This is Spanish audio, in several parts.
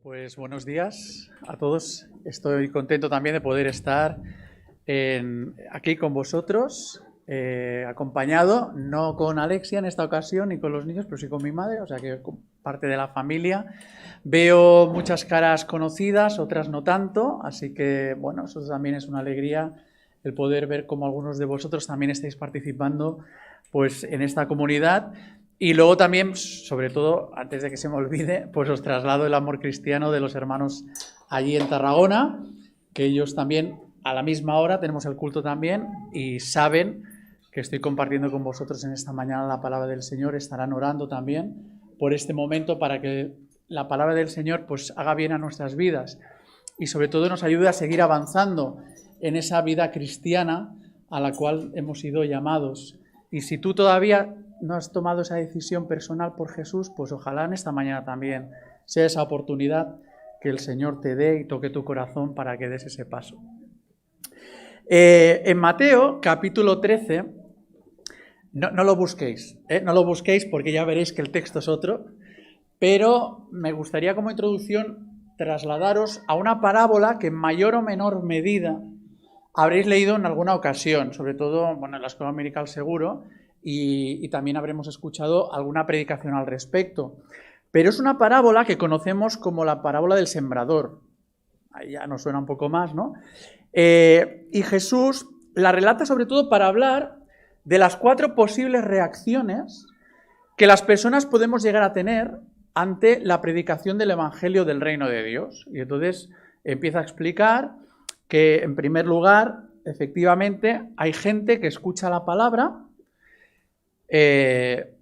Pues buenos días a todos. Estoy contento también de poder estar aquí con vosotros, acompañado, no con Alexia en esta ocasión ni con los niños, pero sí con mi madre, o sea que parte de la familia. Veo muchas caras conocidas, otras no tanto, así que bueno, eso también es una alegría el poder ver cómo algunos de vosotros también estáis participando pues en esta comunidad. Y luego también, sobre todo, antes de que se me olvide, pues os traslado el amor cristiano de los hermanos allí en Tarragona, que ellos también a la misma hora tenemos el culto también y saben que estoy compartiendo con vosotros en esta mañana la palabra del Señor. Estarán orando también por este momento para que la palabra del Señor pues haga bien a nuestras vidas y sobre todo nos ayude a seguir avanzando en esa vida cristiana a la cual hemos sido llamados. Y si tú todavía no has tomado esa decisión personal por Jesús, pues ojalá en esta mañana también sea esa oportunidad que el Señor te dé y toque tu corazón para que des ese paso. En Mateo, capítulo 13, no lo busquéis, no lo busquéis porque ya veréis que el texto es otro, pero me gustaría como introducción trasladaros a una parábola que en mayor o menor medida habréis leído en alguna ocasión, sobre todo bueno, en la escuela dominical seguro, y también habremos escuchado alguna predicación al respecto. Pero es una parábola que conocemos como la parábola del sembrador. Ahí ya nos suena un poco más, ¿no? Y Jesús la relata sobre todo para hablar de las 4 posibles reacciones que las personas podemos llegar a tener ante la predicación del Evangelio del Reino de Dios. Y entonces empieza a explicar que, en primer lugar, efectivamente, hay gente que escucha la palabra,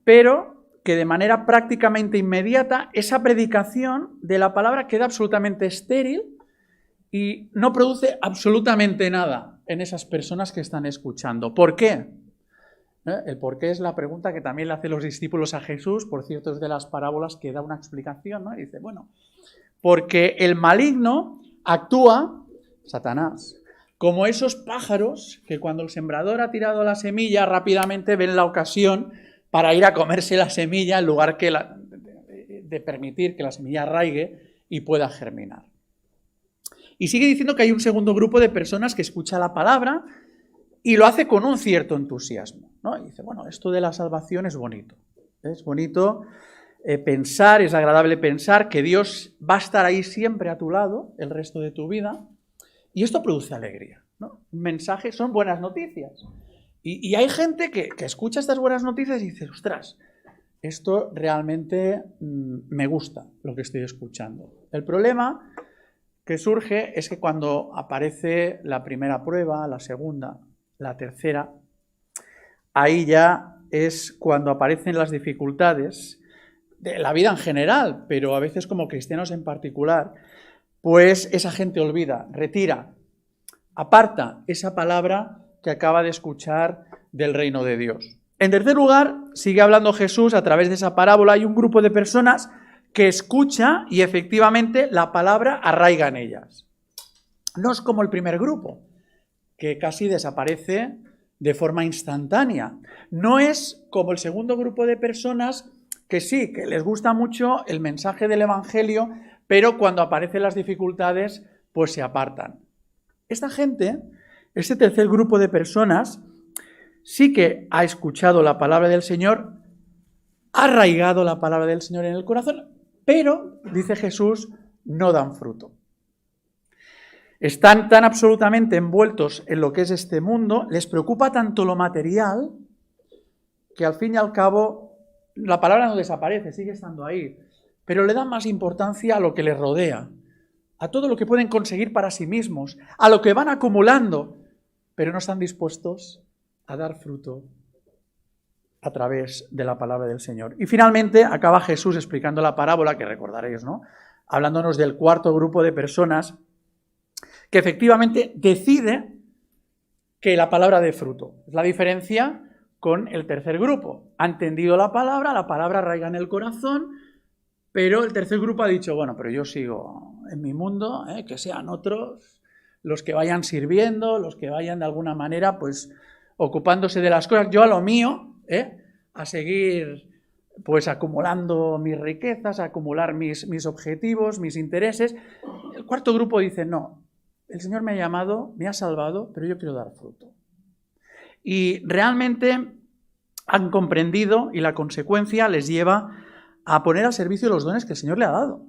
pero que de manera prácticamente inmediata esa predicación de la palabra queda absolutamente estéril y no produce absolutamente nada en esas personas que están escuchando. ¿Por qué? El por qué es la pregunta que también le hacen los discípulos a Jesús, por cierto, es de las parábolas que da una explicación, ¿no? Y dice, bueno, porque el maligno actúa, Satanás, como esos pájaros que cuando el sembrador ha tirado la semilla rápidamente ven la ocasión para ir a comerse la semilla en lugar que de permitir que la semilla arraigue y pueda germinar. Y sigue diciendo que hay un segundo grupo de personas que escucha la palabra y lo hace con un cierto entusiasmo, ¿no? Y dice, bueno, esto de la salvación es bonito. Es bonito pensar, es agradable pensar que Dios va a estar ahí siempre a tu lado el resto de tu vida. Y esto produce alegría, ¿no? Un mensaje, son buenas noticias. Y hay gente que escucha estas buenas noticias y dice, ostras, esto realmente me gusta lo que estoy escuchando. El problema que surge es que cuando aparece la primera prueba, la segunda, la tercera, ahí ya es cuando aparecen las dificultades de la vida en general, pero a veces como cristianos en particular, pues esa gente olvida, retira, aparta esa palabra que acaba de escuchar del reino de Dios. En tercer lugar, sigue hablando Jesús a través de esa parábola. Hay un grupo de personas que escucha y efectivamente la palabra arraiga en ellas. No es como el primer grupo, que casi desaparece de forma instantánea. No es como el segundo grupo de personas que sí, que les gusta mucho el mensaje del Evangelio, pero cuando aparecen las dificultades, pues se apartan. Esta gente, este tercer grupo de personas, sí que ha escuchado la palabra del Señor, ha arraigado la palabra del Señor en el corazón, pero, dice Jesús, no dan fruto. Están tan absolutamente envueltos en lo que es este mundo, les preocupa tanto lo material, que al fin y al cabo la palabra no desaparece, sigue estando ahí, pero le dan más importancia a lo que les rodea, a todo lo que pueden conseguir para sí mismos, a lo que van acumulando, pero no están dispuestos a dar fruto a través de la palabra del Señor. Y finalmente acaba Jesús explicando la parábola, que recordaréis, ¿no? Hablándonos del cuarto grupo de personas que efectivamente decide que la palabra dé fruto. Es la diferencia con el tercer grupo. Ha entendido la palabra arraiga en el corazón, pero el tercer grupo ha dicho, bueno, pero yo sigo en mi mundo, que sean otros los que vayan sirviendo, los que vayan de alguna manera pues ocupándose de las cosas, yo a lo mío, a seguir pues acumulando mis riquezas, acumular mis objetivos, mis intereses. El cuarto grupo dice, no, el Señor me ha llamado, me ha salvado, pero yo quiero dar fruto. Y realmente han comprendido y la consecuencia les lleva a poner al servicio los dones que el Señor le ha dado.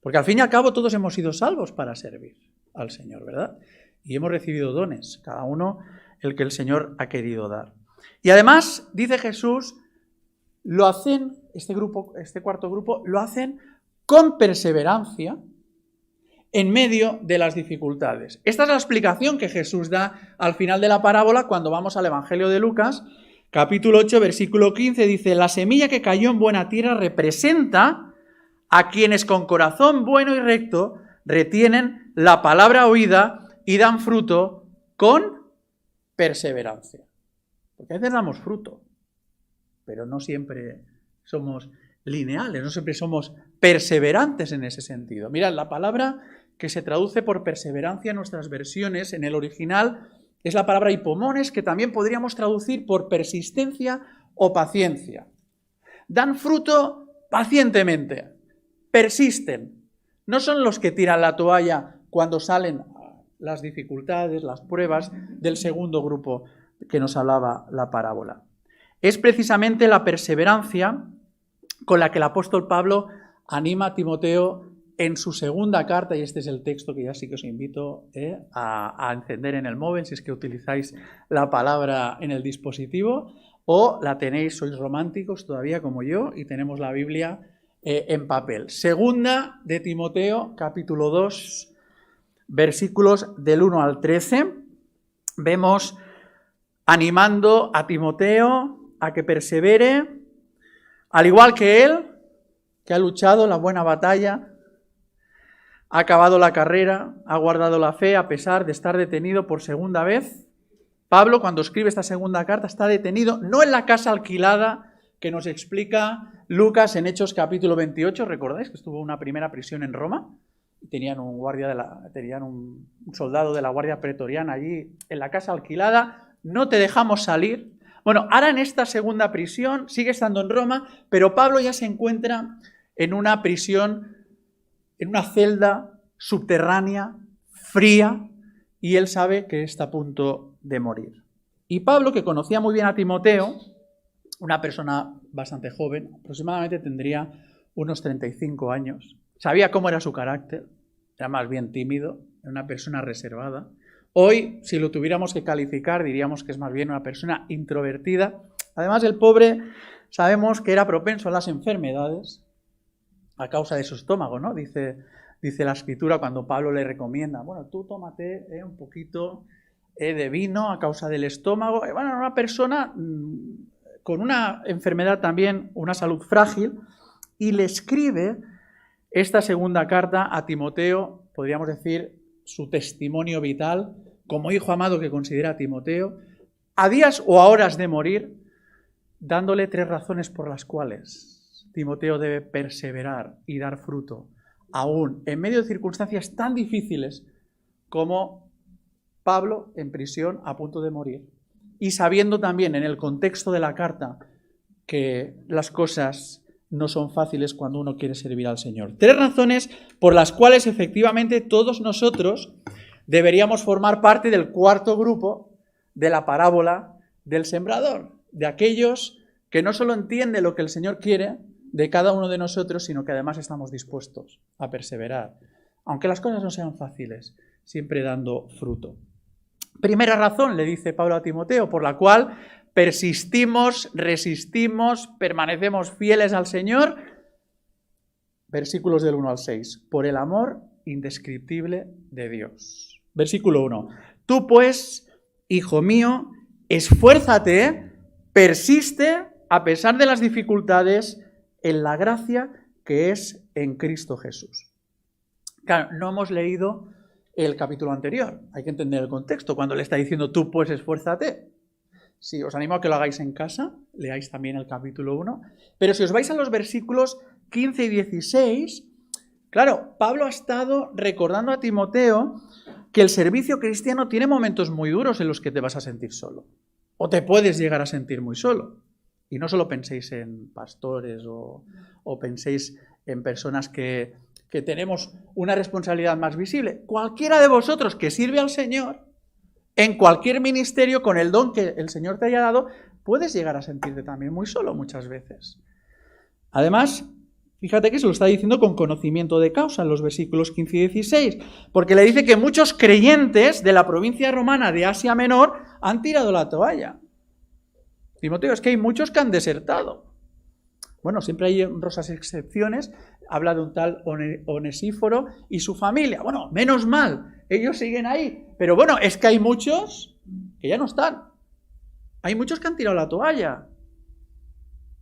Porque al fin y al cabo todos hemos sido salvos para servir al Señor, ¿verdad? Y hemos recibido dones, cada uno el que el Señor ha querido dar. Y además, dice Jesús, lo hacen, este cuarto grupo, lo hacen con perseverancia en medio de las dificultades. Esta es la explicación que Jesús da al final de la parábola cuando vamos al Evangelio de Lucas, capítulo 8, versículo 15, dice, la semilla que cayó en buena tierra representa a quienes con corazón bueno y recto retienen la palabra oída y dan fruto con perseverancia. Porque a veces damos fruto, pero no siempre somos lineales, no siempre somos perseverantes en ese sentido. Mirad, la palabra que se traduce por perseverancia en nuestras versiones, en el original, es la palabra hipomones, que también podríamos traducir por persistencia o paciencia. Dan fruto pacientemente, persisten. No son los que tiran la toalla cuando salen las dificultades, las pruebas del segundo grupo que nos hablaba la parábola. Es precisamente la perseverancia con la que el apóstol Pablo anima a Timoteo en su segunda carta, y este es el texto que ya sí que os invito a encender en el móvil, si es que utilizáis la palabra en el dispositivo, o la tenéis, sois románticos todavía como yo, y tenemos la Biblia en papel. Segunda de Timoteo, capítulo 2, versículos del 1 al 13, vemos animando a Timoteo a que persevere, al igual que él, que ha luchado la buena batalla, ha acabado la carrera, ha guardado la fe a pesar de estar detenido por segunda vez. Pablo, cuando escribe esta segunda carta, está detenido no en la casa alquilada que nos explica Lucas en Hechos capítulo 28. ¿Recordáis que estuvo en una primera prisión en Roma? Tenían un soldado de la Guardia Pretoriana allí en la casa alquilada. No te dejamos salir. Bueno, ahora en esta segunda prisión, sigue estando en Roma, pero Pablo ya se encuentra en una prisión, en una celda subterránea, fría, y él sabe que está a punto de morir. Y Pablo, que conocía muy bien a Timoteo, una persona bastante joven, aproximadamente tendría unos 35 años, sabía cómo era su carácter, era más bien tímido, era una persona reservada. Hoy, si lo tuviéramos que calificar, diríamos que es más bien una persona introvertida. Además, el pobre sabemos que era propenso a las enfermedades a causa de su estómago, ¿no? Dice la Escritura cuando Pablo le recomienda, bueno, tú tómate un poquito de vino a causa del estómago. Bueno, una persona con una enfermedad también, una salud frágil, y le escribe esta segunda carta a Timoteo, podríamos decir, su testimonio vital, como hijo amado que considera a Timoteo, a días o a horas de morir, dándole 3 razones por las cuales Timoteo debe perseverar y dar fruto, aún en medio de circunstancias tan difíciles como Pablo en prisión a punto de morir, y sabiendo también en el contexto de la carta que las cosas no son fáciles cuando uno quiere servir al Señor. 3 razones por las cuales efectivamente todos nosotros deberíamos formar parte del cuarto grupo de la parábola del sembrador, de aquellos que no solo entienden lo que el Señor quiere de cada uno de nosotros, sino que además estamos dispuestos a perseverar, aunque las cosas no sean fáciles, siempre dando fruto. Primera razón, le dice Pablo a Timoteo, por la cual persistimos, resistimos, permanecemos fieles al Señor. Versículos del 1 al 6. Por el amor indescriptible de Dios. Versículo 1. Tú pues, hijo mío, esfuérzate, persiste, a pesar de las dificultades, en la gracia que es en Cristo Jesús. Claro, no hemos leído el capítulo anterior. Hay que entender el contexto. Cuando le está diciendo tú pues esfuérzate. Sí, os animo a que lo hagáis en casa, leáis también el capítulo 1, pero si os vais a los versículos 15 y 16, claro, Pablo ha estado recordando a Timoteo que el servicio cristiano tiene momentos muy duros en los que te vas a sentir solo, o te puedes llegar a sentir muy solo. Y no solo penséis en pastores o penséis en personas que tenemos una responsabilidad más visible. Cualquiera de vosotros que sirve al Señor, en cualquier ministerio, con el don que el Señor te haya dado, puedes llegar a sentirte también muy solo muchas veces. Además, fíjate que se lo está diciendo con conocimiento de causa en los versículos 15 y 16, porque le dice que muchos creyentes de la provincia romana de Asia Menor han tirado la toalla. Timoteo, es que hay muchos que han desertado. Bueno, siempre hay honrosas excepciones. Habla de un tal Onesíforo y su familia. Bueno, menos mal, ellos siguen ahí. Pero bueno, es que hay muchos que ya no están. Hay muchos que han tirado la toalla.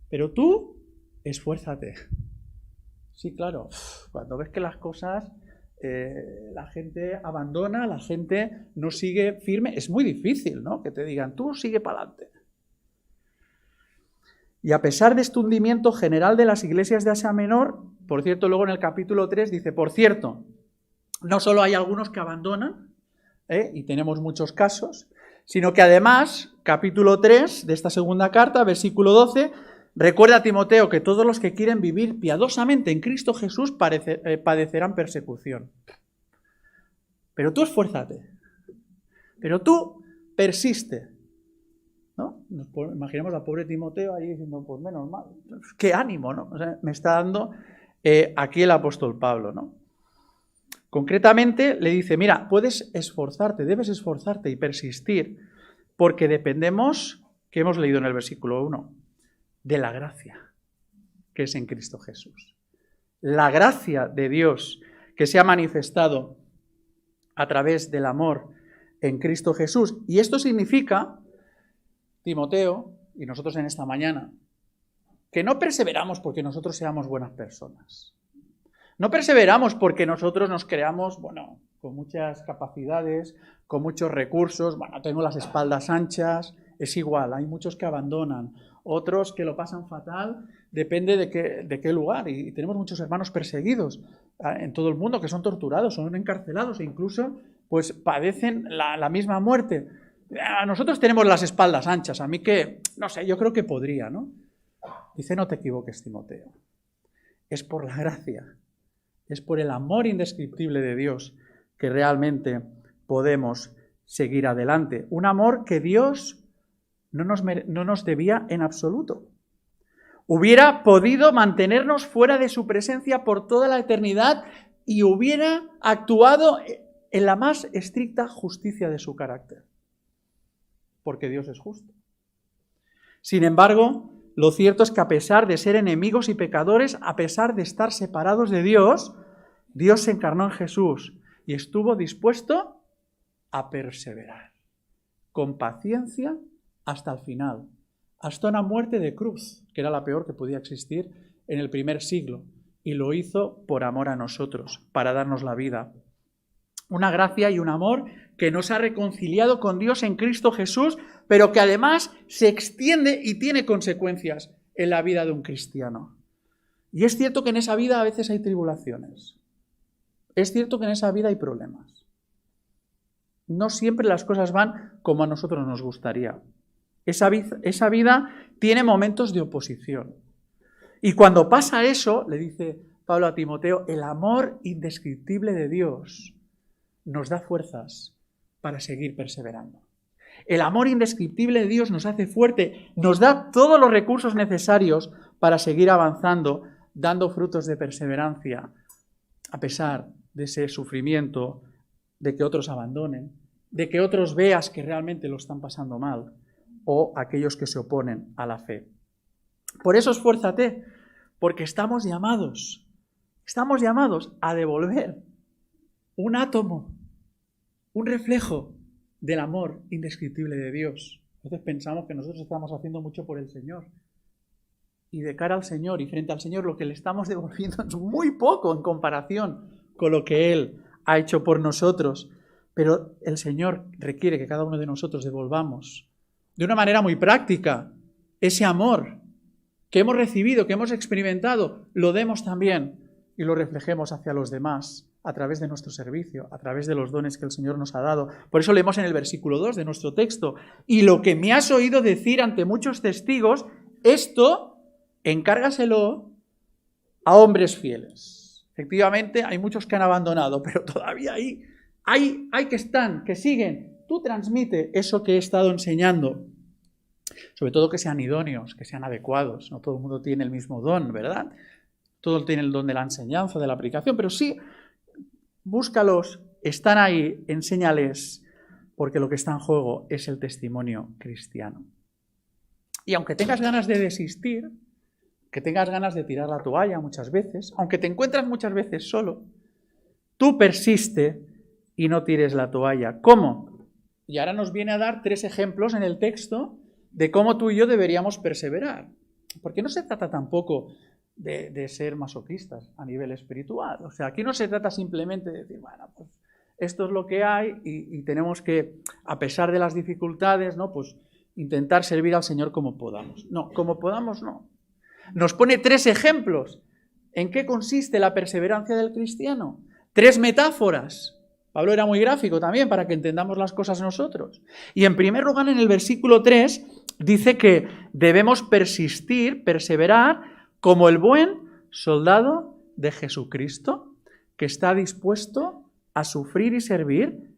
Pero tú, esfuérzate. Sí, claro, cuando ves que las cosas, la gente abandona, la gente no sigue firme, es muy difícil, ¿no? Que te digan, tú sigue para adelante. Y a pesar de este hundimiento general de las iglesias de Asia Menor, por cierto, luego en el capítulo 3 dice, por cierto, no solo hay algunos que abandonan, y tenemos muchos casos, sino que además, capítulo 3 de esta segunda carta, versículo 12, recuerda a Timoteo que todos los que quieren vivir piadosamente en Cristo Jesús padecerán persecución. Pero tú esfuérzate, pero tú persiste. ¿No? Imaginemos al pobre Timoteo ahí diciendo, pues menos mal, qué ánimo, ¿no? O sea, me está dando aquí el apóstol Pablo, ¿no? Concretamente le dice, mira, puedes esforzarte, debes esforzarte y persistir, porque dependemos, que hemos leído en el versículo 1, de la gracia que es en Cristo Jesús. La gracia de Dios que se ha manifestado a través del amor en Cristo Jesús. Y esto significa, Timoteo, y nosotros en esta mañana, que no perseveramos porque nosotros seamos buenas personas. No perseveramos porque nosotros nos creamos, bueno, con muchas capacidades, con muchos recursos, bueno, tengo las espaldas anchas, es igual, hay muchos que abandonan, otros que lo pasan fatal, depende de qué lugar, y tenemos muchos hermanos perseguidos en todo el mundo que son torturados, son encarcelados e incluso pues padecen la misma muerte. Nosotros tenemos las espaldas anchas, a mí que, no sé, yo creo que podría, ¿no? Dice, no te equivoques, Timoteo. Es por la gracia, es por el amor indescriptible de Dios que realmente podemos seguir adelante. Un amor que Dios no nos debía en absoluto. Hubiera podido mantenernos fuera de su presencia por toda la eternidad y hubiera actuado en la más estricta justicia de su carácter. Porque Dios es justo. Sin embargo, lo cierto es que a pesar de ser enemigos y pecadores, a pesar de estar separados de Dios, Dios se encarnó en Jesús y estuvo dispuesto a perseverar con paciencia hasta el final, hasta una muerte de cruz, que era la peor que podía existir en el primer siglo, y lo hizo por amor a nosotros, para darnos la vida. Una gracia y un amor que nos ha reconciliado con Dios en Cristo Jesús, pero que además se extiende y tiene consecuencias en la vida de un cristiano. Y es cierto que en esa vida a veces hay tribulaciones. Es cierto que en esa vida hay problemas. No siempre las cosas van como a nosotros nos gustaría. Esa vida tiene momentos de oposición. Y cuando pasa eso, le dice Pablo a Timoteo, el amor indescriptible de Dios nos da fuerzas para seguir perseverando. El amor indescriptible de Dios nos hace fuerte, nos da todos los recursos necesarios para seguir avanzando, dando frutos de perseverancia, a pesar de ese sufrimiento, de que otros abandonen, de que otros veas que realmente lo están pasando mal, o aquellos que se oponen a la fe. Por eso esfuérzate, porque estamos llamados a devolver un átomo, un reflejo del amor indescriptible de Dios. Entonces pensamos que nosotros estamos haciendo mucho por el Señor. Y de cara al Señor y frente al Señor, lo que le estamos devolviendo es muy poco en comparación con lo que Él ha hecho por nosotros. Pero el Señor requiere que cada uno de nosotros devolvamos de una manera muy práctica ese amor que hemos recibido, que hemos experimentado, lo demos también y lo reflejemos hacia los demás a través de nuestro servicio, a través de los dones que el Señor nos ha dado. Por eso leemos en el versículo 2 de nuestro texto, y lo que me has oído decir ante muchos testigos, esto encárgaselo a hombres fieles. Efectivamente, hay muchos que han abandonado, pero todavía hay que siguen. Tú transmite eso que he estado enseñando. Sobre todo que sean idóneos, que sean adecuados. No todo el mundo tiene el mismo don, ¿verdad? Todos tienen el don de la enseñanza, de la aplicación, pero sí, búscalos, están ahí, enséñales, porque lo que está en juego es el testimonio cristiano. Y aunque tengas ganas de desistir, que tengas ganas de tirar la toalla muchas veces, aunque te encuentras muchas veces solo, tú persiste y no tires la toalla. ¿Cómo? Y ahora nos viene a dar 3 ejemplos en el texto de cómo tú y yo deberíamos perseverar. Porque no se trata tampoco de ser masoquistas a nivel espiritual. O sea, aquí no se trata simplemente de decir, bueno, pues esto es lo que hay y tenemos que, a pesar de las dificultades, ¿no? Pues intentar servir al Señor como podamos. No, como podamos no. Nos pone 3 ejemplos. ¿En qué consiste la perseverancia del cristiano? 3 metáforas. Pablo era muy gráfico también para que entendamos las cosas nosotros. Y en primer lugar, en el versículo 3, dice que debemos persistir, perseverar, como el buen soldado de Jesucristo, que está dispuesto a sufrir y servir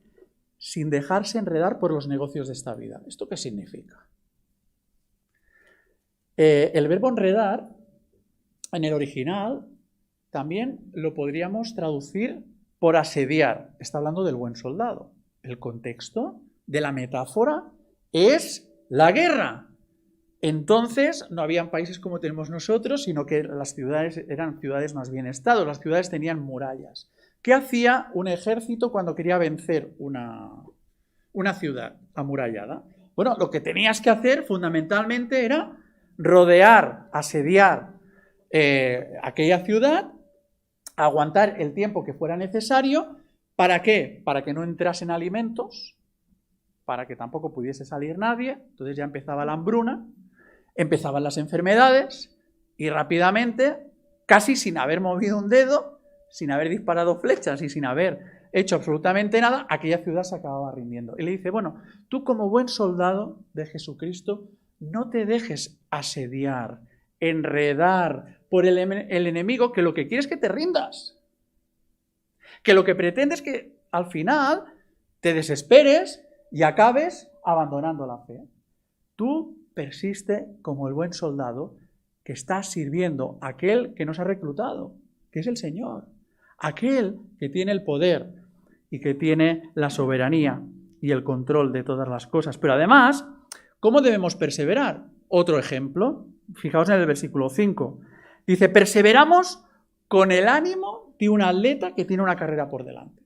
sin dejarse enredar por los negocios de esta vida. ¿Esto qué significa? El verbo enredar, en el original, también lo podríamos traducir por asediar. Está hablando del buen soldado. El contexto de la metáfora es la guerra. Entonces no habían países como tenemos nosotros, sino que las ciudades eran ciudades más bien estados. Las ciudades tenían murallas. ¿Qué hacía un ejército cuando quería vencer una ciudad amurallada? Bueno, lo que tenías que hacer fundamentalmente era rodear, asediar aquella ciudad, aguantar el tiempo que fuera necesario. ¿Para qué? Para que no entrasen alimentos, para que tampoco pudiese salir nadie. Entonces ya empezaba la hambruna, empezaban las enfermedades y rápidamente, casi sin haber movido un dedo, sin haber disparado flechas y sin haber hecho absolutamente nada, aquella ciudad se acababa rindiendo. Y le dice, bueno, tú como buen soldado de Jesucristo, no te dejes asediar, enredar por el enemigo, que lo que quiere es que te rindas. Que lo que pretende es que al final te desesperes y acabes abandonando la fe. Tú persiste como el buen soldado que está sirviendo a aquel que nos ha reclutado, que es el Señor. Aquel que tiene el poder y que tiene la soberanía y el control de todas las cosas. Pero además, ¿cómo debemos perseverar? Otro ejemplo, fijaos en el versículo 5. Dice, perseveramos con el ánimo de un atleta que tiene una carrera por delante.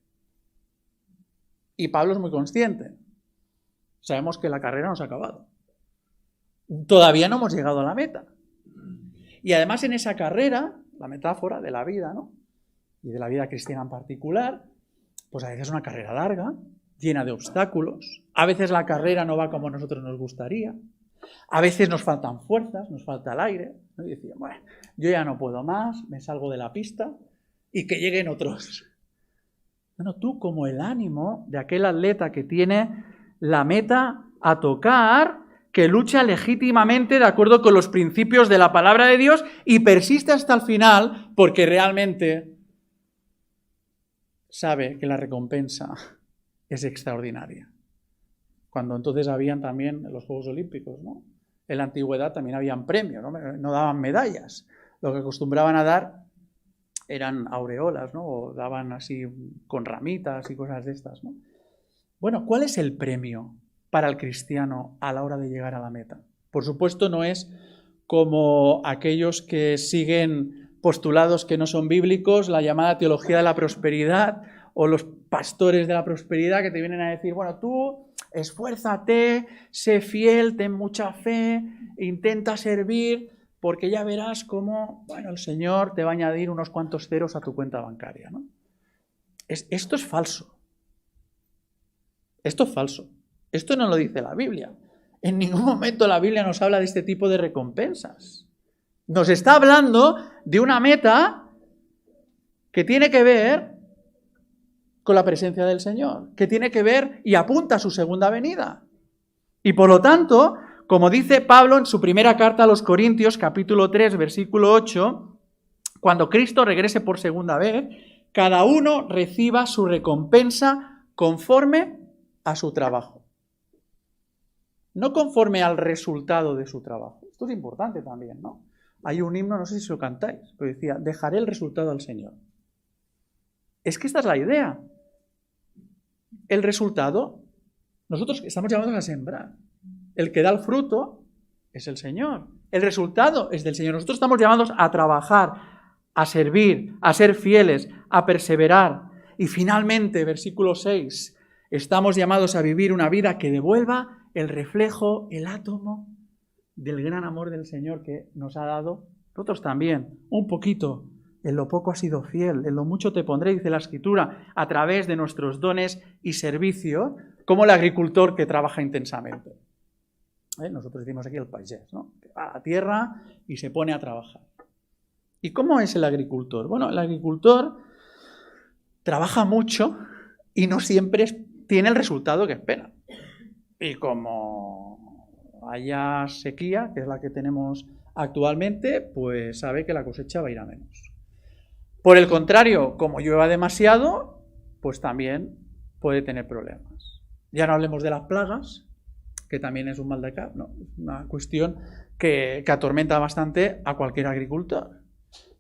Y Pablo es muy consciente. Sabemos que la carrera no se ha acabado. Todavía no hemos llegado a la meta. Y además en esa carrera, la metáfora de la vida, ¿no? Y de la vida cristiana en particular, pues a veces es una carrera larga, llena de obstáculos. A veces la carrera no va como a nosotros nos gustaría. A veces nos faltan fuerzas, nos falta el aire, ¿no? Y decimos, bueno, yo ya no puedo más, me salgo de la pista y que lleguen otros. Bueno, tú como el ánimo de aquel atleta que tiene la meta a tocar, que lucha legítimamente de acuerdo con los principios de la palabra de Dios y persiste hasta el final porque realmente sabe que la recompensa es extraordinaria. Cuando entonces habían también los Juegos Olímpicos, ¿no? En la antigüedad también habían premios, no daban medallas. Lo que acostumbraban a dar eran aureolas, ¿no? O daban así con ramitas y cosas de estas, ¿no? Bueno, ¿cuál es el premio para el cristiano a la hora de llegar a la meta? Por supuesto, no es como aquellos que siguen postulados que no son bíblicos, la llamada teología de la prosperidad, o los pastores de la prosperidad que te vienen a decir, bueno, tú esfuérzate, sé fiel, ten mucha fe, intenta servir, porque ya verás cómo, bueno, el Señor te va a añadir unos cuantos ceros a tu cuenta bancaria, ¿no? Esto es falso. Esto es falso. Esto no lo dice la Biblia. En ningún momento la Biblia nos habla de este tipo de recompensas. Nos está hablando de una meta que tiene que ver con la presencia del Señor, que tiene que ver y apunta a su segunda venida. Y por lo tanto, como dice Pablo en su primera carta a los Corintios, capítulo 3, versículo 8, cuando Cristo regrese por segunda vez, cada uno reciba su recompensa conforme a su trabajo. No conforme al resultado de su trabajo. Esto es importante también, ¿no? Hay un himno, no sé si lo cantáis, que decía, dejaré el resultado al Señor. Es que esta es la idea. El resultado, nosotros estamos llamados a sembrar. El que da el fruto es el Señor. El resultado es del Señor. Nosotros estamos llamados a trabajar, a servir, a ser fieles, a perseverar. Y finalmente, versículo 6, estamos llamados a vivir una vida que devuelva el reflejo, el átomo del gran amor del Señor que nos ha dado. Nosotros también, un poquito. En lo poco has sido fiel, en lo mucho te pondré, dice la Escritura, a través de nuestros dones y servicio, como el agricultor que trabaja intensamente. Nosotros decimos aquí el pagès, ¿no? Que va a la tierra y se pone a trabajar. ¿Y cómo es el agricultor? Bueno, el agricultor trabaja mucho y no siempre tiene el resultado que espera. Y como haya sequía, que es la que tenemos actualmente, pues sabe que la cosecha va a ir a menos. Por el contrario, como llueva demasiado, pues también puede tener problemas. Ya no hablemos de las plagas, que también es un mal de acá, no, es una cuestión que atormenta bastante a cualquier agricultor.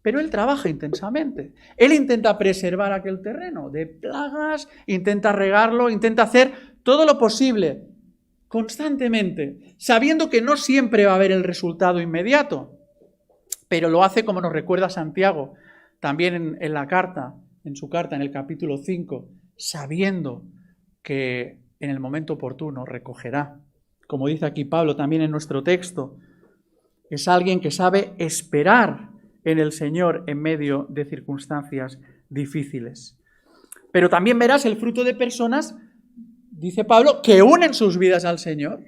Pero él trabaja intensamente. Él intenta preservar aquel terreno de plagas, intenta regarlo, intenta hacer todo lo posible, constantemente, sabiendo que no siempre va a haber el resultado inmediato, pero lo hace como nos recuerda Santiago, también en la carta, en su carta, en el capítulo 5, sabiendo que en el momento oportuno recogerá. Como dice aquí Pablo también en nuestro texto, es alguien que sabe esperar en el Señor en medio de circunstancias difíciles. Pero también verás el fruto de personas, dice Pablo, que unen sus vidas al Señor.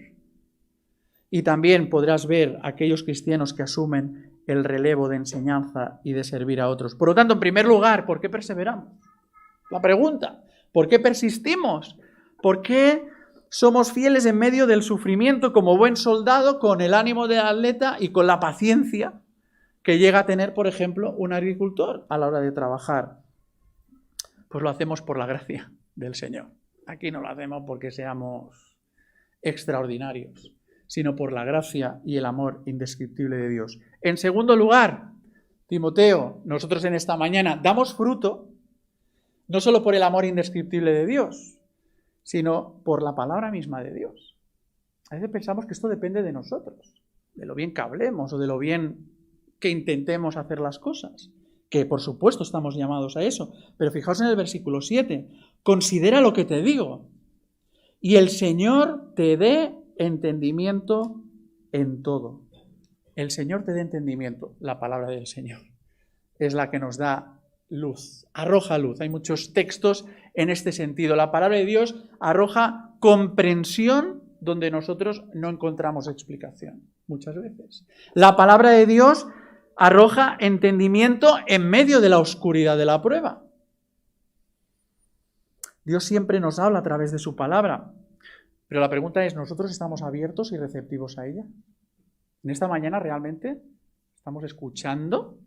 Y también podrás ver aquellos cristianos que asumen el relevo de enseñanza y de servir a otros. Por lo tanto, en primer lugar, ¿por qué perseveramos? La pregunta, ¿por qué persistimos? ¿Por qué somos fieles en medio del sufrimiento como buen soldado, con el ánimo del atleta y con la paciencia que llega a tener, por ejemplo, un agricultor a la hora de trabajar? Pues lo hacemos por la gracia del Señor. Aquí no lo hacemos porque seamos extraordinarios, sino por la gracia y el amor indescriptible de Dios. En segundo lugar, Timoteo, nosotros en esta mañana damos fruto, no solo por el amor indescriptible de Dios, sino por la palabra misma de Dios. A veces pensamos que esto depende de nosotros, de lo bien que hablemos o de lo bien que intentemos hacer las cosas, que por supuesto estamos llamados a eso. Pero fijaos en el versículo 7, considera lo que te digo, y el Señor te dé entendimiento en todo. El Señor te dé entendimiento. La palabra del Señor es la que nos da luz, arroja luz. Hay muchos textos en este sentido. La palabra de Dios arroja comprensión donde nosotros no encontramos explicación, muchas veces. La palabra de Dios arroja entendimiento en medio de la oscuridad de la prueba. Dios siempre nos habla a través de su palabra. Pero la pregunta es, ¿nosotros estamos abiertos y receptivos a ella? ¿En esta mañana realmente estamos escuchando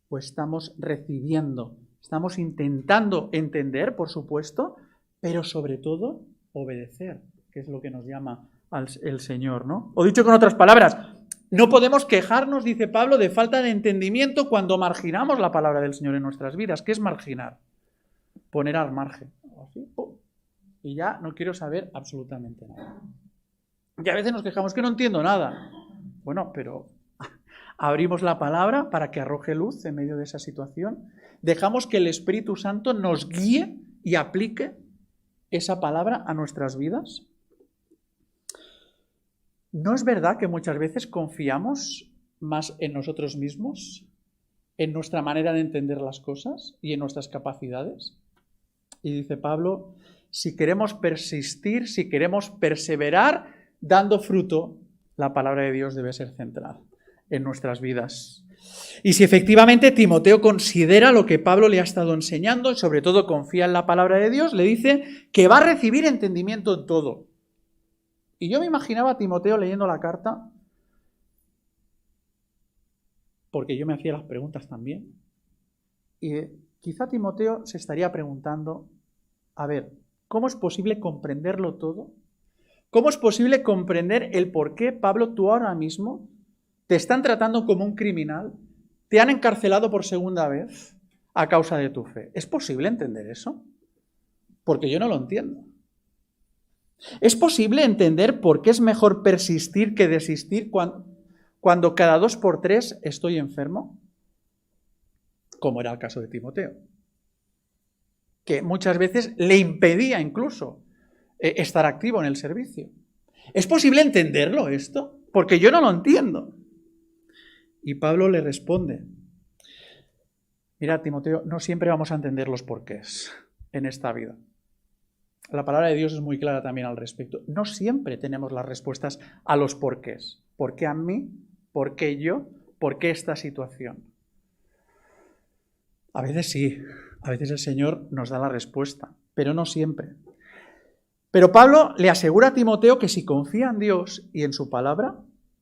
o estamos recibiendo? Estamos intentando entender, por supuesto, pero sobre todo obedecer, que es lo que nos llama el Señor, ¿no? O dicho con otras palabras, no podemos quejarnos, dice Pablo, de falta de entendimiento cuando marginamos la palabra del Señor en nuestras vidas. ¿Qué es marginar? Poner al margen. Así, ¡pum! Y ya no quiero saber absolutamente nada. Y a veces nos quejamos que no entiendo nada. Bueno, pero abrimos la palabra para que arroje luz en medio de esa situación. Dejamos que el Espíritu Santo nos guíe y aplique esa palabra a nuestras vidas. ¿No es verdad que muchas veces confiamos más en nosotros mismos, en nuestra manera de entender las cosas y en nuestras capacidades? Y dice Pablo, si queremos persistir, si queremos perseverar dando fruto, la palabra de Dios debe ser central en nuestras vidas. Y si efectivamente Timoteo considera lo que Pablo le ha estado enseñando, y sobre todo confía en la palabra de Dios, le dice que va a recibir entendimiento en todo. Y yo me imaginaba a Timoteo leyendo la carta, porque yo me hacía las preguntas también, y quizá Timoteo se estaría preguntando, a ver, ¿cómo es posible comprenderlo todo? ¿Cómo es posible comprender el por qué, Pablo, tú ahora mismo te están tratando como un criminal, te han encarcelado por segunda vez a causa de tu fe? ¿Es posible entender eso? Porque yo no lo entiendo. ¿Es posible entender por qué es mejor persistir que desistir cuando cada 2 por 3 estoy enfermo? Como era el caso de Timoteo, que muchas veces le impedía incluso estar activo en el servicio. ¿Es posible entenderlo esto? Porque yo no lo entiendo. Y Pablo le responde, mira, Timoteo, no siempre vamos a entender los porqués en esta vida. La palabra de Dios es muy clara también al respecto. No siempre tenemos las respuestas a los porqués. ¿Por qué a mí? ¿Por qué yo? ¿Por qué esta situación? A veces sí, a veces el Señor nos da la respuesta, pero no siempre. Pero Pablo le asegura a Timoteo que si confía en Dios y en su palabra,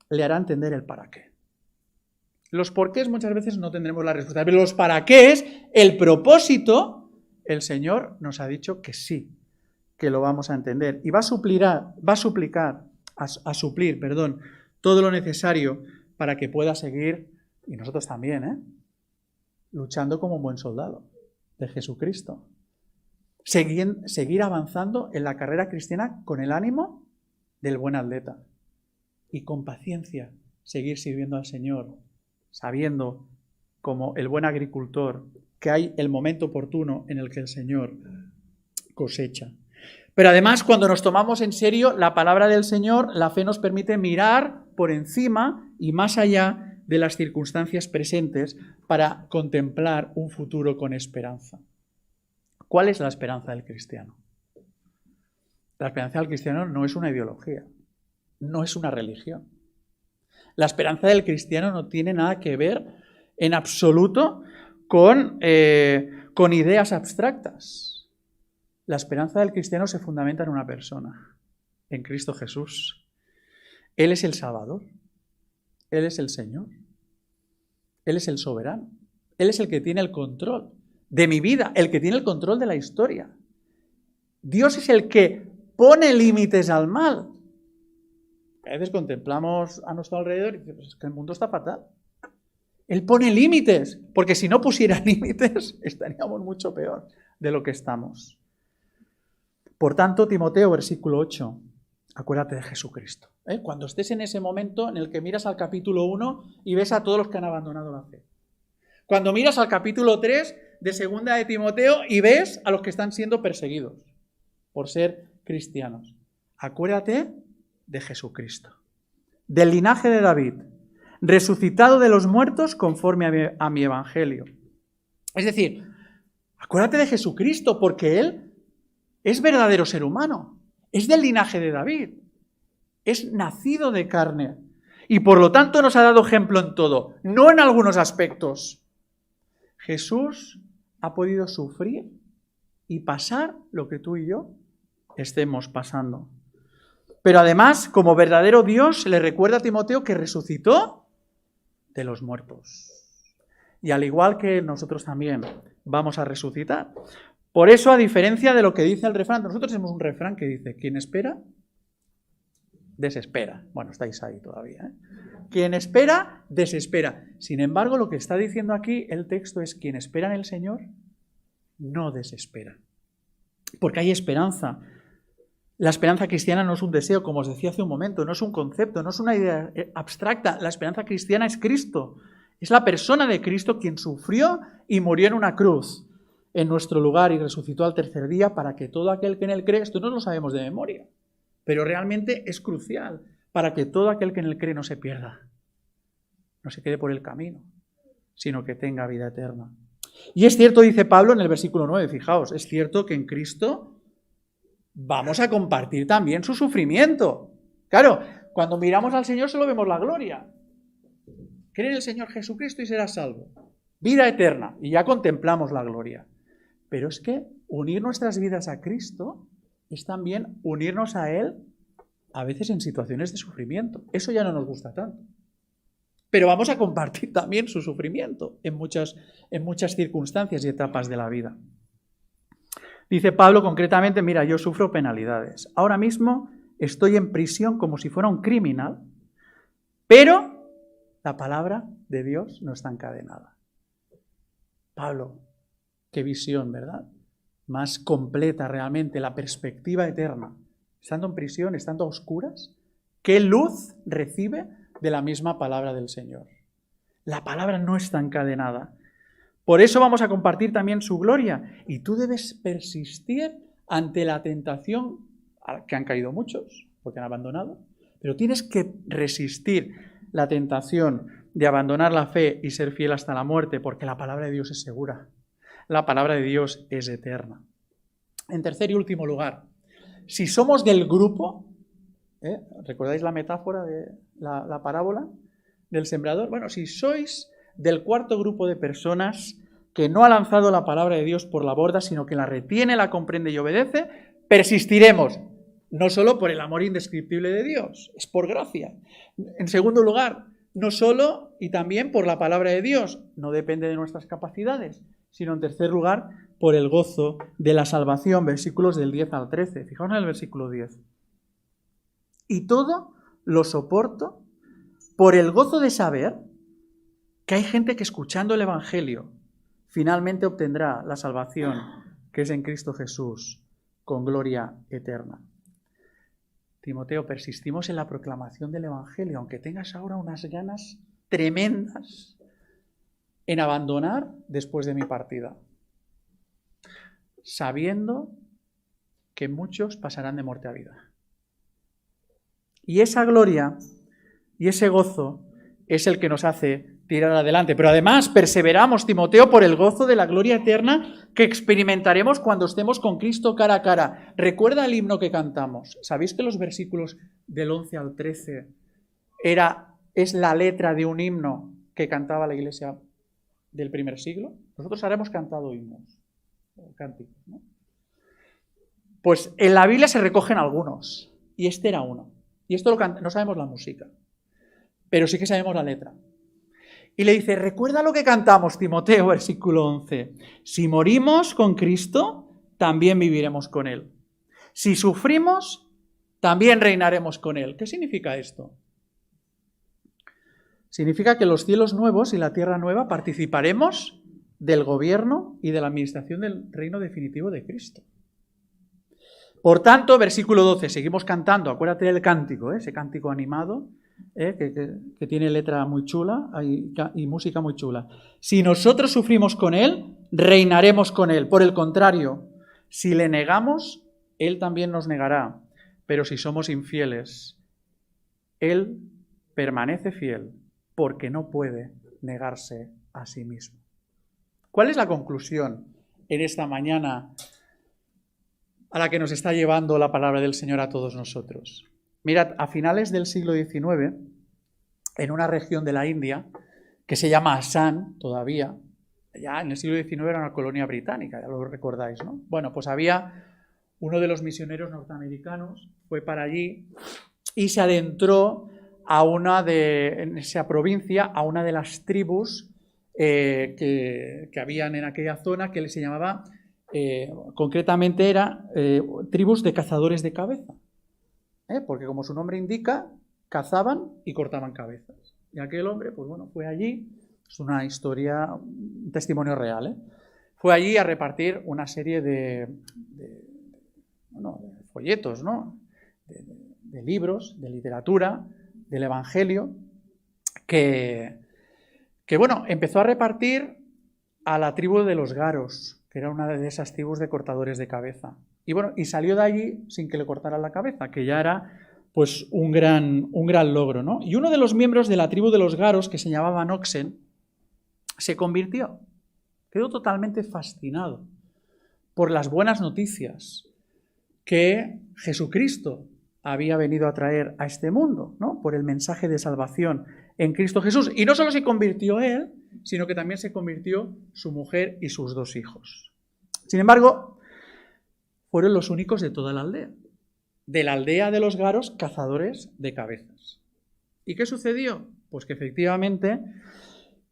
le hará entender el para qué. Los porqués muchas veces no tendremos la respuesta, pero los para qué, el propósito, el Señor nos ha dicho que sí, que lo vamos a entender. Y va a suplir todo lo necesario para que pueda seguir, y nosotros también, luchando como un buen soldado de Jesucristo. Seguir avanzando en la carrera cristiana con el ánimo del buen atleta. Y con paciencia seguir sirviendo al Señor, sabiendo, como el buen agricultor, que hay el momento oportuno en el que el Señor cosecha. Pero además, cuando nos tomamos en serio la palabra del Señor, la fe nos permite mirar por encima y más allá de las circunstancias presentes para contemplar un futuro con esperanza. ¿Cuál es la esperanza del cristiano? La esperanza del cristiano no es una ideología, no es una religión. La esperanza del cristiano no tiene nada que ver en absoluto con ideas abstractas. La esperanza del cristiano se fundamenta en una persona, en Cristo Jesús. Él es el Salvador, Él es el Señor, Él es el soberano, Él es el que tiene el control de mi vida, el que tiene el control de la historia. Dios es el que pone límites al mal. A veces contemplamos a nuestro alrededor y decimos, pues es que el mundo está fatal. Él pone límites, porque si no pusiera límites estaríamos mucho peor de lo que estamos. Por tanto, Timoteo, versículo 8, acuérdate de Jesucristo. Cuando estés en ese momento en el que miras al capítulo 1 y ves a todos los que han abandonado la fe. Cuando miras al capítulo 3 de segunda de Timoteo y ves a los que están siendo perseguidos por ser cristianos. Acuérdate de Jesucristo, del linaje de David, resucitado de los muertos conforme a mi evangelio. Es decir, acuérdate de Jesucristo porque Él es verdadero ser humano, es del linaje de David, es nacido de carne y por lo tanto nos ha dado ejemplo en todo, no en algunos aspectos. Jesús ha podido sufrir y pasar lo que tú y yo estemos pasando. Pero además, como verdadero Dios, le recuerda a Timoteo que resucitó de los muertos. Y al igual que nosotros también vamos a resucitar. Por eso, a diferencia de lo que dice el refrán, nosotros tenemos un refrán que dice, quien espera, desespera. Bueno, estáis ahí todavía, Quien espera, desespera. Sin embargo, lo que está diciendo aquí el texto es, quien espera en el Señor, no desespera. Porque hay esperanza. La esperanza cristiana no es un deseo, como os decía hace un momento, no es un concepto, no es una idea abstracta. La esperanza cristiana es Cristo. Es la persona de Cristo quien sufrió y murió en una cruz en nuestro lugar y resucitó al tercer día para que todo aquel que en Él cree, esto no lo sabemos de memoria, pero realmente es crucial para que todo aquel que en Él cree no se pierda, no se quede por el camino, sino que tenga vida eterna. Y es cierto, dice Pablo en el versículo 9, fijaos, es cierto que en Cristo vamos a compartir también su sufrimiento. Claro, cuando miramos al Señor solo vemos la gloria. Cree en el Señor Jesucristo y serás salvo. Vida eterna. Y ya contemplamos la gloria. Pero es que unir nuestras vidas a Cristo es también unirnos a Él a veces en situaciones de sufrimiento. Eso ya no nos gusta tanto. Pero vamos a compartir también su sufrimiento en muchas circunstancias y etapas de la vida. Dice Pablo concretamente, mira, yo sufro penalidades. Ahora mismo estoy en prisión como si fuera un criminal, pero la palabra de Dios no está encadenada. Pablo, qué visión, ¿verdad? Más completa realmente, la perspectiva eterna. Estando en prisión, estando a oscuras, ¿qué luz recibe de la misma palabra del Señor? La palabra no está encadenada. Por eso vamos a compartir también su gloria. Y tú debes persistir ante la tentación, que han caído muchos, porque han abandonado, pero tienes que resistir la tentación de abandonar la fe y ser fiel hasta la muerte, porque la palabra de Dios es segura. La palabra de Dios es eterna. En tercer y último lugar, si somos del grupo, ¿recordáis la metáfora de la parábola del sembrador? Bueno, si sois del cuarto grupo de personas que no ha lanzado la palabra de Dios por la borda, sino que la retiene, la comprende y obedece, persistiremos, no solo por el amor indescriptible de Dios, es por gracia. En segundo lugar, no solo y también por la palabra de Dios, no depende de nuestras capacidades, sino en tercer lugar, por el gozo de la salvación, versículos del 10 al 13. Fijaos en el versículo 10. Y todo lo soporto por el gozo de saber que hay gente que escuchando el Evangelio finalmente obtendrá la salvación que es en Cristo Jesús con gloria eterna. Timoteo, persistimos en la proclamación del Evangelio, aunque tengas ahora unas ganas tremendas en abandonar después de mi partida, sabiendo que muchos pasarán de muerte a vida. Y esa gloria y ese gozo es el que nos hace tirar adelante. Pero además perseveramos, Timoteo, por el gozo de la gloria eterna que experimentaremos cuando estemos con Cristo cara a cara. Recuerda el himno que cantamos. ¿Sabéis que los versículos del 11 al 13 es la letra de un himno que cantaba la iglesia del primer siglo? Nosotros ahora hemos cantado himnos, cánticos, ¿no? Pues en la Biblia se recogen algunos, y este era uno. Y esto no sabemos la música, pero sí que sabemos la letra. Y le dice, recuerda lo que cantamos, Timoteo, versículo 11. Si morimos con Cristo, también viviremos con Él. Si sufrimos, también reinaremos con Él. ¿Qué significa esto? Significa que los cielos nuevos y la tierra nueva participaremos del gobierno y de la administración del reino definitivo de Cristo. Por tanto, versículo 12, seguimos cantando, acuérdate del cántico, ese cántico animado, que tiene letra muy chula y música muy chula. Si nosotros sufrimos con Él, reinaremos con Él. Por el contrario, si le negamos, Él también nos negará. Pero si somos infieles, Él permanece fiel porque no puede negarse a sí mismo. ¿Cuál es la conclusión en esta mañana a la que nos está llevando la palabra del Señor a todos nosotros? Mirad, a finales del siglo XIX, en una región de la India, que se llama Assam todavía, ya en el siglo XIX era una colonia británica, ya lo recordáis, ¿no? Bueno, pues había uno de los misioneros norteamericanos, fue para allí y se adentró en esa provincia, a una de las tribus que habían en aquella zona, que se llamaba, concretamente era tribus de cazadores de cabeza. Porque como su nombre indica, cazaban y cortaban cabezas. Y aquel hombre, pues bueno, fue allí, es una historia, un testimonio real, fue allí a repartir una serie de folletos, ¿no? De libros, de literatura, del Evangelio, que bueno, empezó a repartir a la tribu de los garos, que era una de esas tribus de cortadores de cabeza. Y bueno, y salió de allí sin que le cortaran la cabeza, que ya era pues un gran logro, ¿no? Y uno de los miembros de la tribu de los garos, que se llamaba Noxen, se convirtió. Quedó totalmente fascinado por las buenas noticias que Jesucristo había venido a traer a este mundo, ¿no? Por el mensaje de salvación en Cristo Jesús. Y no solo se convirtió él, sino que también se convirtió su mujer y sus 2 hijos. Sin embargo, fueron los únicos de toda la aldea. de la aldea de los garos, cazadores de cabezas. ¿Y qué sucedió? Pues que efectivamente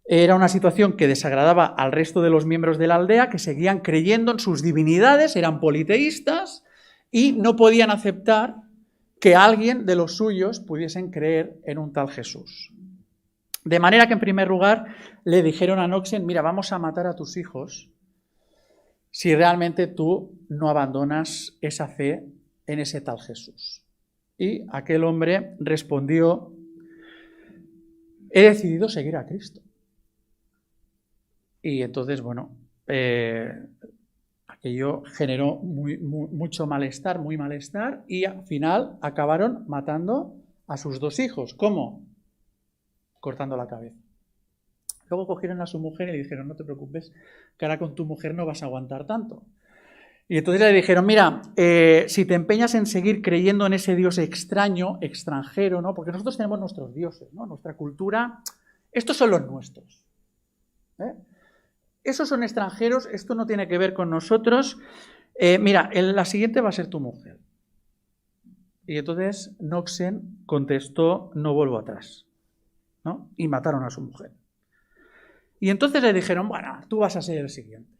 era una situación que desagradaba al resto de los miembros de la aldea, que seguían creyendo en sus divinidades, eran politeístas y no podían aceptar que alguien de los suyos pudiesen creer en un tal Jesús. De manera que, en primer lugar, le dijeron a Noxen: mira, vamos a matar a tus hijos si realmente tú no abandonas esa fe en ese tal Jesús. Y aquel hombre respondió: he decidido seguir a Cristo. Y entonces, bueno, aquello generó mucho malestar, muy malestar, y al final acabaron matando a sus 2 hijos. ¿Cómo? Cortando la cabeza. Luego cogieron a su mujer y le dijeron: no te preocupes, que ahora con tu mujer no vas a aguantar tanto. Y entonces le dijeron: mira, si te empeñas en seguir creyendo en ese Dios extraño, extranjero, ¿no? Porque nosotros tenemos nuestros dioses, ¿no? Nuestra cultura, estos son los nuestros. Esos son extranjeros, esto no tiene que ver con nosotros. Mira, la siguiente va a ser tu mujer. Y entonces Noxen contestó: no vuelvo atrás, ¿no? Y mataron a su mujer. Y entonces le dijeron: bueno, tú vas a ser el siguiente.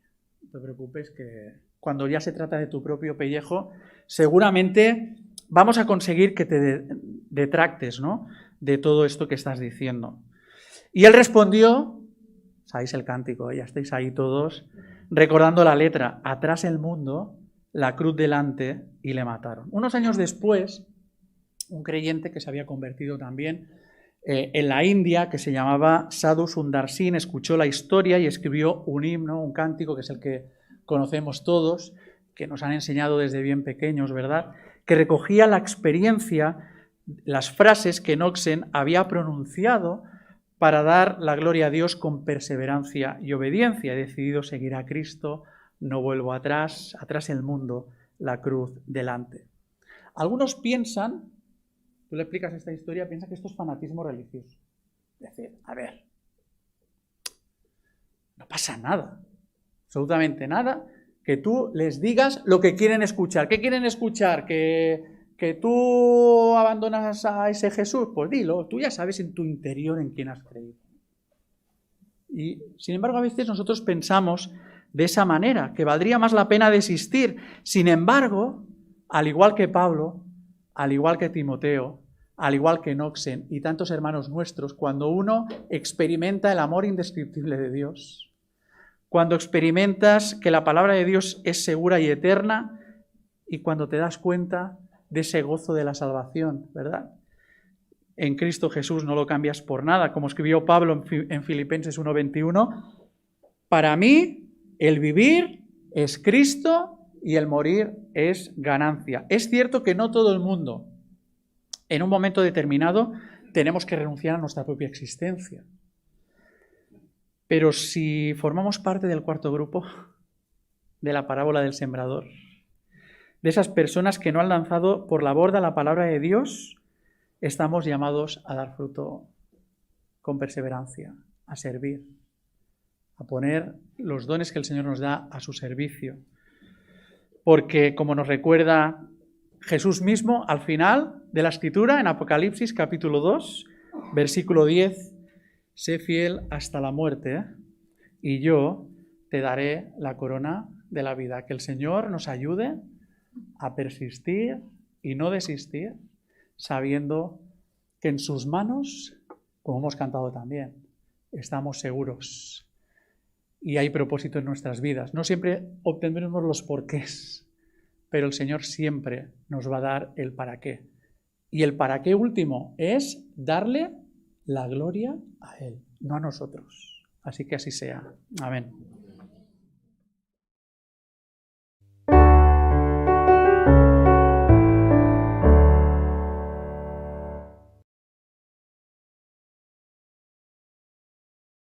No te preocupes, que cuando ya se trata de tu propio pellejo, seguramente vamos a conseguir que te detractes, ¿no?, de todo esto que estás diciendo. Y él respondió, sabéis el cántico, ya estáis ahí todos recordando la letra: atrás el mundo, la cruz delante, y le mataron. Unos años después, un creyente que se había convertido también en la India, que se llamaba Sadhu Sundar Singh, escuchó la historia y escribió un himno, un cántico, que es el que conocemos todos, que nos han enseñado desde bien pequeños, ¿verdad?, que recogía la experiencia, las frases que Noxen había pronunciado para dar la gloria a Dios con perseverancia y obediencia. He decidido seguir a Cristo, no vuelvo atrás, atrás el mundo, la cruz delante. Algunos piensan, tú le explicas esta historia, piensan que esto es fanatismo religioso. Es decir, a ver, no pasa nada, absolutamente nada, que tú les digas lo que quieren escuchar. ¿Qué quieren escuchar? ¿Que tú abandonas a ese Jesús? Pues dilo, tú ya sabes en tu interior en quién has creído. Y, sin embargo, a veces nosotros pensamos de esa manera, que valdría más la pena desistir. Sin embargo, al igual que Pablo, al igual que Timoteo, al igual que Noxen y tantos hermanos nuestros, cuando uno experimenta el amor indescriptible de Dios, cuando experimentas que la palabra de Dios es segura y eterna, y cuando te das cuenta de ese gozo de la salvación, ¿verdad?, en Cristo Jesús no lo cambias por nada. Como escribió Pablo en Filipenses 1:21, para mí el vivir es Cristo y el morir es ganancia. Es cierto que no todo el mundo, en un momento determinado, tenemos que renunciar a nuestra propia existencia. Pero si formamos parte del cuarto grupo de la parábola del sembrador, de esas personas que no han lanzado por la borda la palabra de Dios, estamos llamados a dar fruto con perseverancia, a servir, a poner los dones que el Señor nos da a su servicio. Porque, como nos recuerda Jesús mismo al final de la Escritura, en Apocalipsis capítulo 2, versículo 10, sé fiel hasta la muerte, y yo te daré la corona de la vida. Que el Señor nos ayude a persistir y no desistir, sabiendo que en sus manos, como hemos cantado también, estamos seguros y hay propósito en nuestras vidas. No siempre obtendremos los porqués, pero el Señor siempre nos va a dar el para qué. Y el para qué último es darle la gloria a Él, no a nosotros. Así que así sea. Amén.